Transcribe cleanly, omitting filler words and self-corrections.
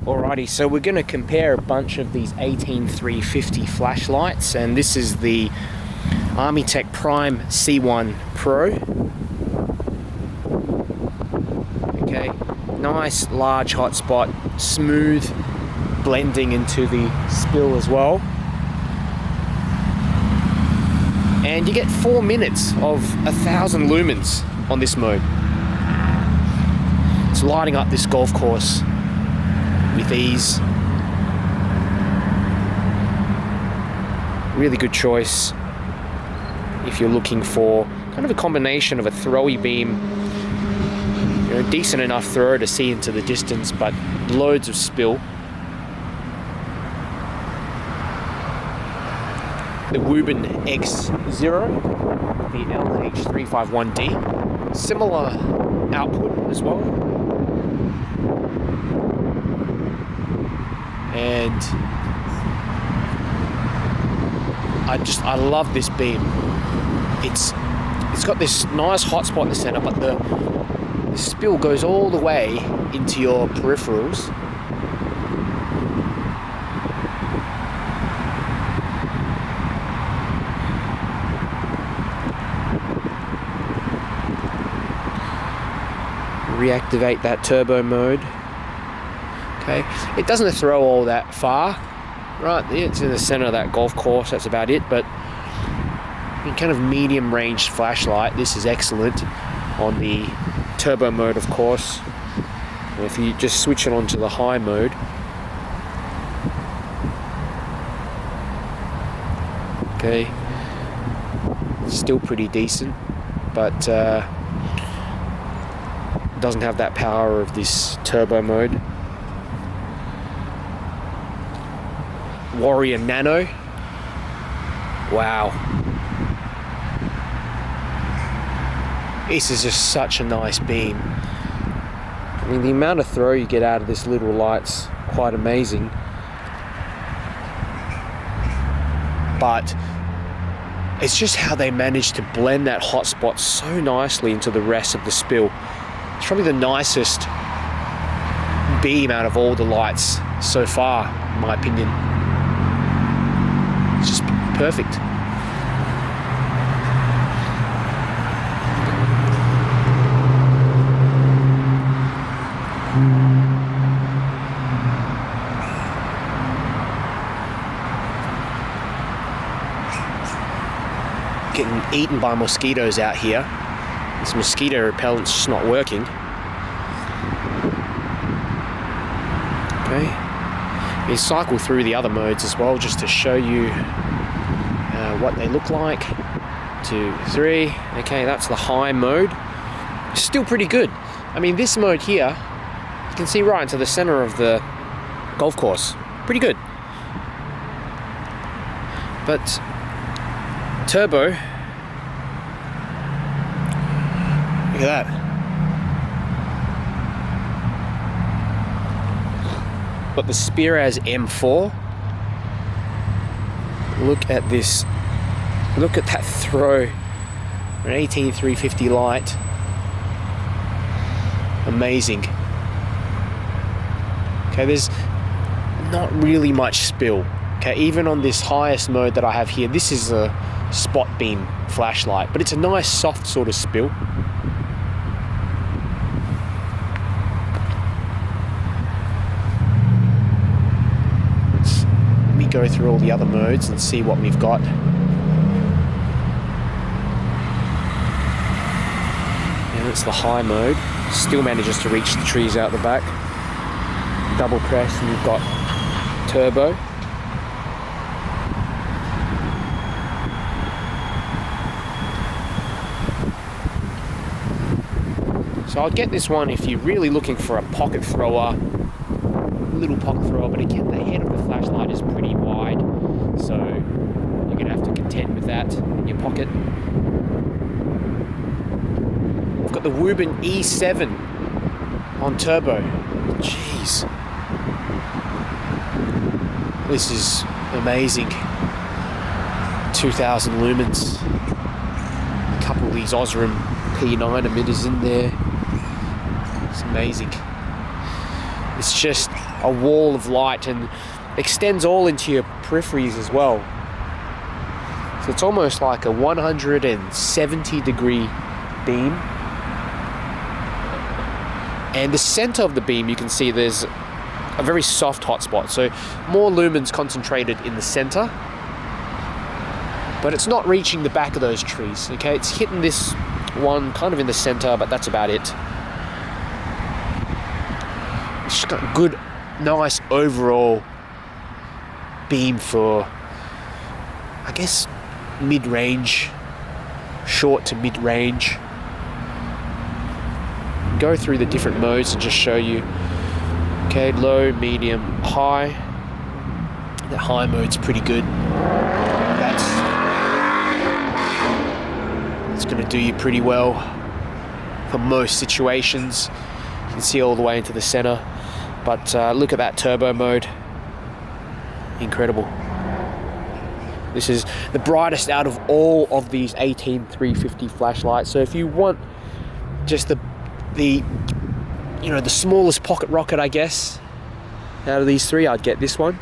Alrighty, so we're going to compare a bunch of these 18350 flashlights, and this is the Armitech Prime C1 Pro. Okay, nice large hotspot, smooth blending into the spill as well. And you get 4 minutes of 1,000 lumens on this mode. It's lighting up this golf course with ease. Really good choice if you're looking for kind of a combination of a throwy beam, you know, decent enough throw to see into the distance, but loads of spill. The Wuben X0, the LH351D, similar output as well. And I love this beam. It's got this nice hot spot in the center, but the spill goes all the way into your peripherals. Reactivate that turbo mode. Okay, it doesn't throw all that far, right? It's in the center of that golf course, that's about it, but in kind of medium range flashlight, this is excellent on the turbo mode, of course. And if you just switch it on to the high mode, okay, still pretty decent, but doesn't have that power of this turbo mode. Warrior Nano. Wow. This is just such a nice beam. I mean, the amount of throw you get out of this little light's quite amazing. But it's just how they manage to blend that hotspot so nicely into the rest of the spill. It's probably the nicest beam out of all the lights so far, in my opinion. It's just perfect. Getting eaten by mosquitoes out here. This mosquito repellent's just not working. Okay. You cycle through the other modes as well, just to show you what they look like. 2, 3. Okay, that's the high mode. Still pretty good. I mean, this mode here, you can see right into the center of the golf course. Pretty good. But turbo, look at that. Got the Spearz M4. Look at this. Look at that throw. An 18350 light. Amazing. Okay, there's not really much spill. Okay, even on this highest mode that I have here, this is a spot beam flashlight, but it's a nice soft sort of spill. Let me go through all the other modes and see what we've got. And it's the high mode. Still manages to reach the trees out the back. Double press and you've got turbo. So I'll get this one if you're really looking for a pocket thrower, little pocket thrower, but again, the head of the flashlight is pretty wide, so you're going to have to contend with that in your pocket. We've got the Wuben E7 on turbo. Jeez. This is amazing. 2,000 lumens. A couple of these Osram P9 emitters in there. It's amazing. It's just a wall of light and extends all into your peripheries as well. So it's almost like a 170 degree beam. And the center of the beam, you can see there's a very soft hotspot, so more lumens concentrated in the center, but it's not reaching the back of those trees. Okay, it's hitting this one kind of in the center, but that's about it. It's just got a good, nice overall beam for, I guess, mid-range, short to mid-range. Go through the different modes and just show you. Okay, low, medium, high. The high mode's pretty good. That's going to do you pretty well for most situations. You can see all the way into the center. But look at that turbo mode. Incredible. This is the brightest out of all of these 18350 flashlights. So if you want just the you know, the smallest pocket rocket, I guess, out of these three, I'd get this one.